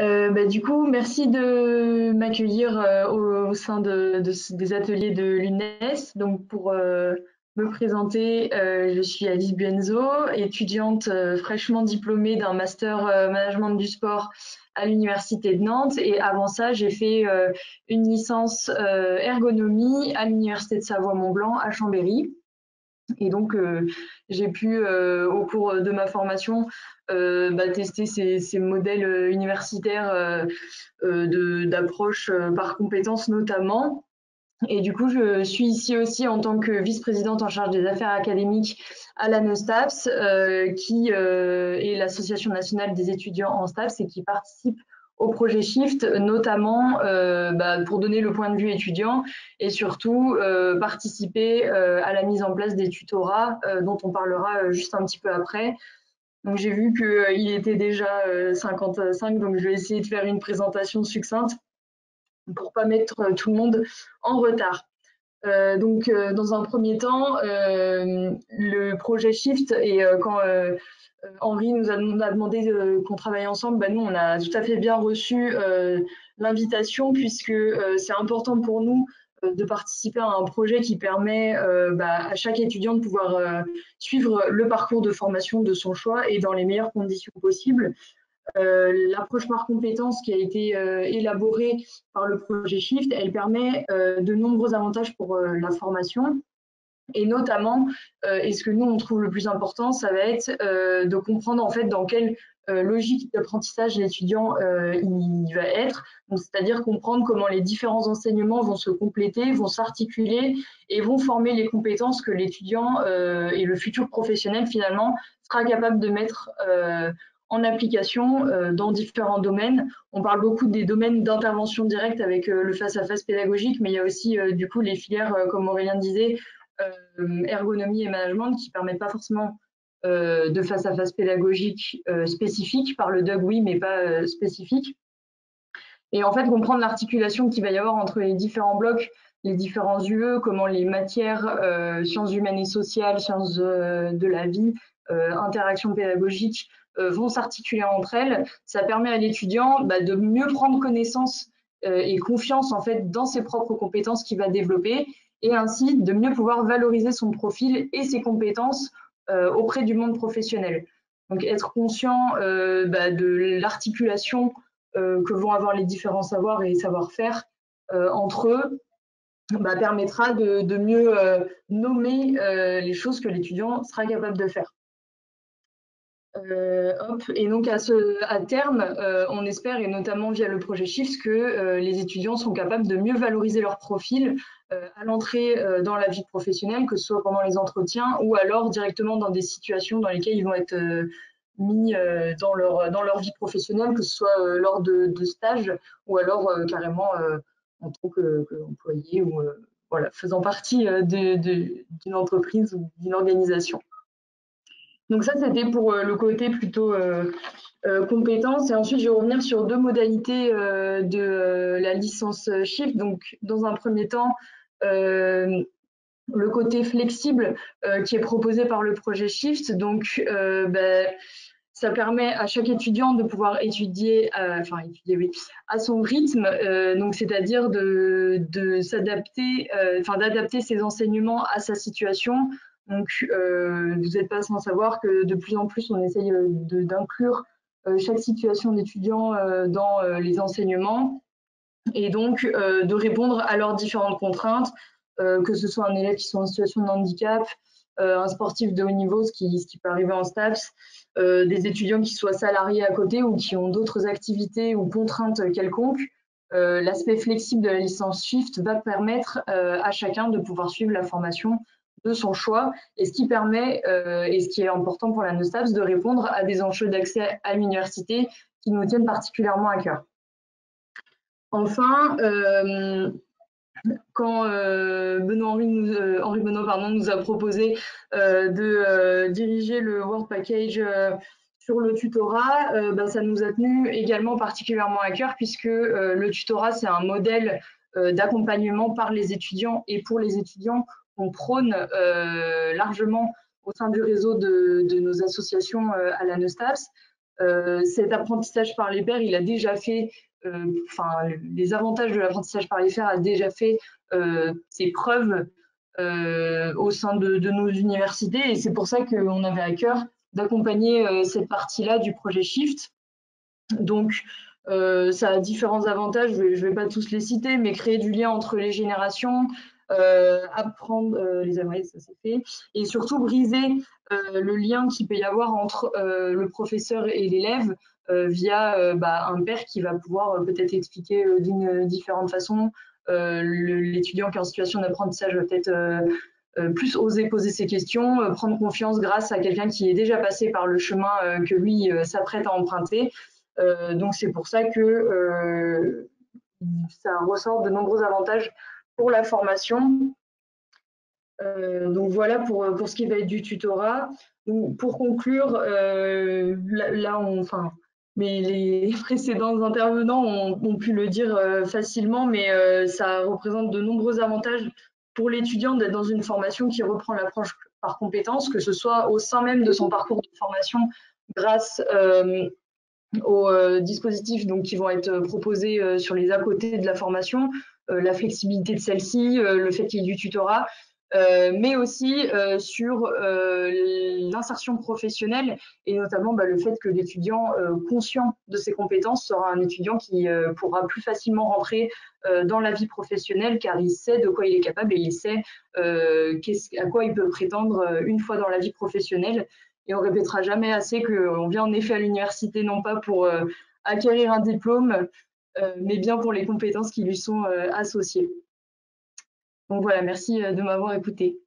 Du coup, merci de m'accueillir au sein des ateliers de l'UNES. Donc, pour me présenter, je suis Alice Buenzo, étudiante fraîchement diplômée d'un master management du sport à l'Université de Nantes. Et avant ça, j'ai fait une licence ergonomie à l'Université de Savoie-Mont-Blanc à Chambéry. Et donc, j'ai pu, au cours de ma formation, tester ces modèles universitaires d'approche par compétences notamment. Et du coup, je suis ici aussi en tant que vice-présidente en charge des affaires académiques à la NEUSTAPS, qui est l'association nationale des étudiants en STAPS et qui participe au projet Shift, notamment pour donner le point de vue étudiant et surtout participer à la mise en place des tutorats dont on parlera juste un petit peu après. Donc j'ai vu qu'il était déjà 55, donc je vais essayer de faire une présentation succincte pour pas mettre tout le monde en retard. Dans un premier temps, le projet Shift et quand Henri nous a demandé qu'on travaille ensemble, nous on a tout à fait bien reçu l'invitation puisque c'est important pour nous de participer à un projet qui permet à chaque étudiant de pouvoir suivre le parcours de formation de son choix et dans les meilleures conditions possibles. L'approche par compétences qui a été élaborée par le projet Shift, elle permet de nombreux avantages pour la formation. Et notamment, et ce que nous on trouve le plus important, ça va être de comprendre en fait dans quelle logique d'apprentissage l'étudiant il va être. C'est-à-dire comprendre comment les différents enseignements vont se compléter, vont s'articuler et vont former les compétences que l'étudiant et le futur professionnel finalement sera capable de mettre en application dans différents domaines. On parle beaucoup des domaines d'intervention directe avec le face-à-face pédagogique, mais il y a aussi du coup les filières, comme Aurélien disait, ergonomie et management qui permettent pas forcément de face-à-face pédagogique spécifique. Par le DUG, oui, mais pas spécifique. Et en fait, comprendre l'articulation qu'il va y avoir entre les différents blocs, les différents UE, comment les matières sciences humaines et sociales, sciences de la vie, interaction pédagogique vont s'articuler entre elles. Ça permet à l'étudiant de mieux prendre connaissance et confiance en fait dans ses propres compétences qu'il va développer et ainsi de mieux pouvoir valoriser son profil et ses compétences auprès du monde professionnel. Donc être conscient de l'articulation que vont avoir les différents savoirs et savoir-faire entre eux permettra de mieux nommer les choses que l'étudiant sera capable de faire. Et donc à terme, on espère, et notamment via le projet Shift, que les étudiants sont capables de mieux valoriser leur profil à l'entrée dans la vie professionnelle, que ce soit pendant les entretiens ou alors directement dans des situations dans lesquelles ils vont être mis dans leur vie professionnelle, que ce soit lors de stages ou alors carrément en tant qu'employé ou faisant partie d'une entreprise ou d'une organisation. Donc ça, c'était pour le côté plutôt compétences. Et ensuite, je vais revenir sur deux modalités de la licence Shift. Donc, dans un premier temps, le côté flexible qui est proposé par le projet Shift. Donc, ça permet à chaque étudiant de pouvoir étudier, oui, à son rythme, donc c'est-à-dire de s'adapter, d'adapter ses enseignements à sa situation. Donc, vous n'êtes pas sans savoir que de plus en plus, on essaye d'inclure chaque situation d'étudiant dans les enseignements et donc de répondre à leurs différentes contraintes, que ce soit un élève qui soit en situation de handicap, un sportif de haut niveau, ce qui peut arriver en STAPS, des étudiants qui soient salariés à côté ou qui ont d'autres activités ou contraintes quelconques. L'aspect flexible de la licence Shift va permettre à chacun de pouvoir suivre la formation de son choix et ce qui permet, et ce qui est important pour la NEUSTAPS, de répondre à des enjeux d'accès à l'université qui nous tiennent particulièrement à cœur. Enfin, quand Henri Benoît nous a proposé de diriger le World Package sur le tutorat, ça nous a tenu également particulièrement à cœur puisque le tutorat, c'est un modèle d'accompagnement par les étudiants et pour les étudiants qu'on prône largement au sein du réseau de nos associations à la NEUSTAPS. Cet apprentissage par les pairs, il a déjà fait, les avantages de l'apprentissage par les pairs a déjà fait ses preuves au sein de nos universités, et c'est pour ça qu'on avait à cœur d'accompagner cette partie-là du projet Shift. Donc, ça a différents avantages, je vais pas tous les citer, mais créer du lien entre les générations, apprendre les améliorer, ça c'est fait, et surtout briser le lien qu'il peut y avoir entre le professeur et l'élève via un père qui va pouvoir peut-être expliquer d'une différente façon. L'étudiant qui est en situation d'apprentissage va peut-être plus oser poser ses questions, prendre confiance grâce à quelqu'un qui est déjà passé par le chemin que lui s'apprête à emprunter. Donc c'est pour ça que ça ressort de nombreux avantages pour la formation. Donc voilà pour ce qui va être du tutorat. Donc, pour conclure, mais les précédents intervenants ont pu le dire facilement, mais ça représente de nombreux avantages pour l'étudiant d'être dans une formation qui reprend l'approche par compétences, que ce soit au sein même de son parcours de formation grâce aux dispositifs donc, qui vont être proposés sur les à côté de la formation, la flexibilité de celle-ci, le fait qu'il y ait du tutorat, mais aussi sur l'insertion professionnelle et notamment le fait que l'étudiant conscient de ses compétences sera un étudiant qui pourra plus facilement rentrer dans la vie professionnelle car il sait de quoi il est capable et il sait à quoi il peut prétendre une fois dans la vie professionnelle. Et on répétera jamais assez qu'on vient en effet à l'université non pas pour acquérir un diplôme, mais bien pour les compétences qui lui sont associées. Donc voilà, merci de m'avoir écouté.